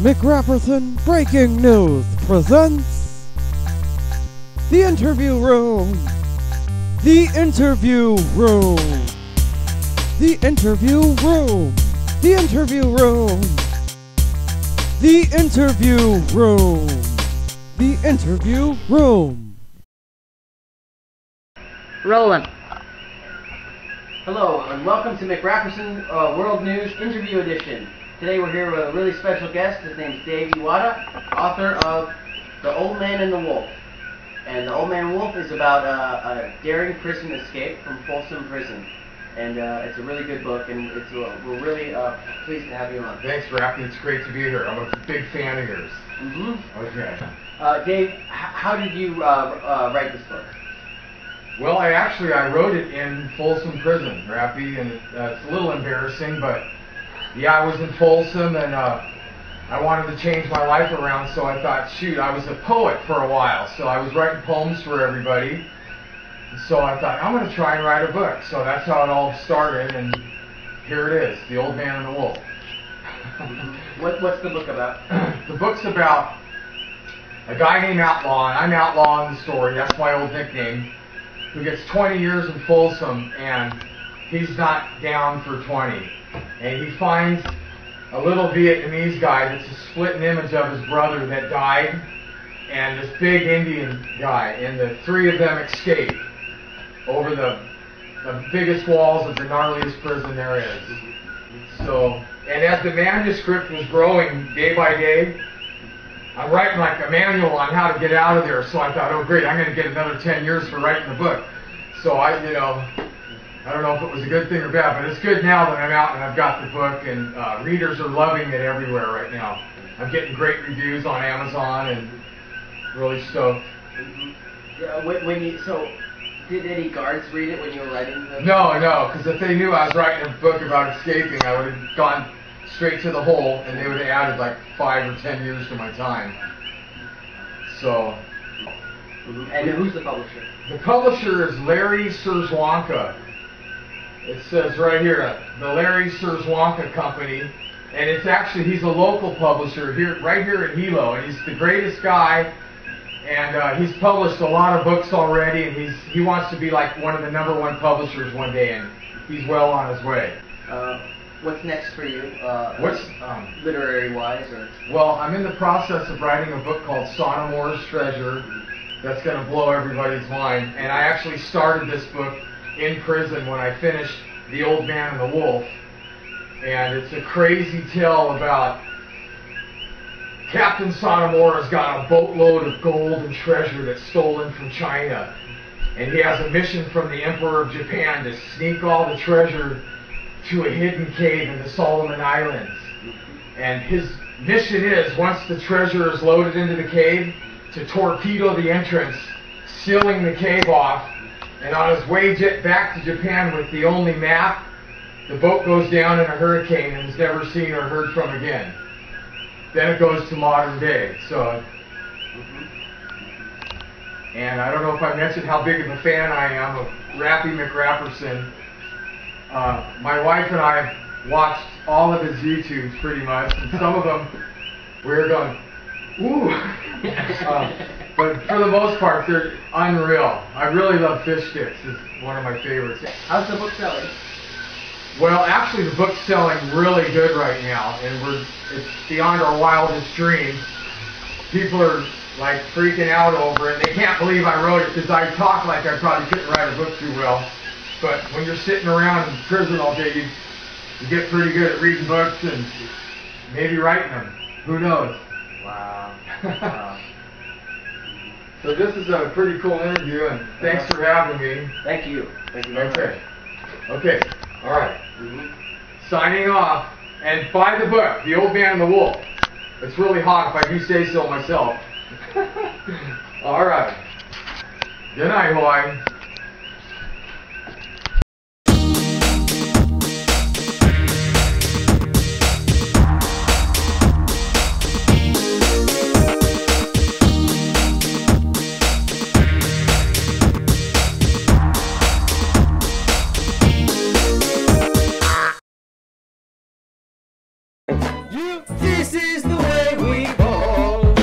McRapperson Breaking News presents The Interview Room. The Interview Room. The Interview Room. The Interview Room. The Interview Room. The Interview Room. Rolling. Hello, and welcome to McRapperson World News Interview Edition. Today we're here with a really special guest. His name's Dave Iwata, author of The Old Man and the Wolf. And The Old Man and the Wolf is about a daring prison escape from Folsom Prison. And it's a really good book, and we're really pleased to have you on. Thanks, Rappy. It's great to be here. I'm a big fan of yours. Mm-hmm. Okay. Dave, how did you write this book? Well, I wrote it in Folsom Prison, Rappy, and it's a little embarrassing, but yeah, I was in Folsom, and I wanted to change my life around, so I thought, shoot, I was a poet for a while, so I was writing poems for everybody. So I thought, I'm going to try and write a book. So that's how it all started, and here it is, The Old Man and the Wolf. What's the book about? The book's about a guy named Outlaw, and I'm Outlaw in the story, that's my old nickname, who gets 20 years in Folsom, and he's not down for 20. And he finds a little Vietnamese guy that's a split image of his brother that died, and this big Indian guy, and the three of them escape over the biggest walls of the gnarliest prison there is. So, and as the manuscript was growing day by day, I'm writing like a manual on how to get out of there. So I thought, oh great, I'm going to get another 10 years for writing the book. So I don't know if it was a good thing or bad, but it's good now that I'm out and I've got the book, and readers are loving it everywhere right now. I'm getting great reviews on Amazon and really stoked. So, did any guards read it when you were writing the book? No, because if they knew I was writing a book about escaping, I would have gone straight to the hole, and they would have added like 5 or 10 years to my time. So. And who's the publisher? The publisher is Larry Serzwanka. It says right here, the Larry Serzwanka Company, and it's actually, he's a local publisher here, right here in Hilo, and he's the greatest guy, and he's published a lot of books already, and he wants to be like one of the #1 publishers one day, and he's well on his way. What's next for you? Literary-wise, or? Well, I'm in the process of writing a book called Sonomore's Treasure that's going to blow everybody's mind, and I actually started this book in prison when I finished The Old Man and the Wolf, and it's a crazy tale about Captain Sonomore's got a boatload of gold and treasure that's stolen from China, and he has a mission from the Emperor of Japan to sneak all the treasure to a hidden cave in the Solomon Islands. And his mission is, once the treasure is loaded into the cave, to torpedo the entrance, sealing the cave off, and on his way back to Japan with the only map, the boat goes down in a hurricane and is never seen or heard from again. Then it goes to modern day. So, and I don't know if I mentioned how big of a fan I am of Rappy McRapperson. My wife and I watched all of his YouTubes pretty much, and some of them we were going, ooh. But for the most part, they're unreal. I really love Fish Sticks. It's one of my favorites. How's the book selling? Well, actually, the book's selling really good right now, and it's beyond our wildest dreams. People are like freaking out over it. They can't believe I wrote it, because I talk like I probably couldn't write a book too well. But when you're sitting around in prison all day, you get pretty good at reading books and maybe writing them. Who knows? Wow. So this is a pretty cool interview, and thanks for having me. Thank you. Thank you very much. Okay. All right. Signing off. And buy the book, The Old Man and the Wolf. It's really hot, if I do say so myself. All right. Good night, Hawaii.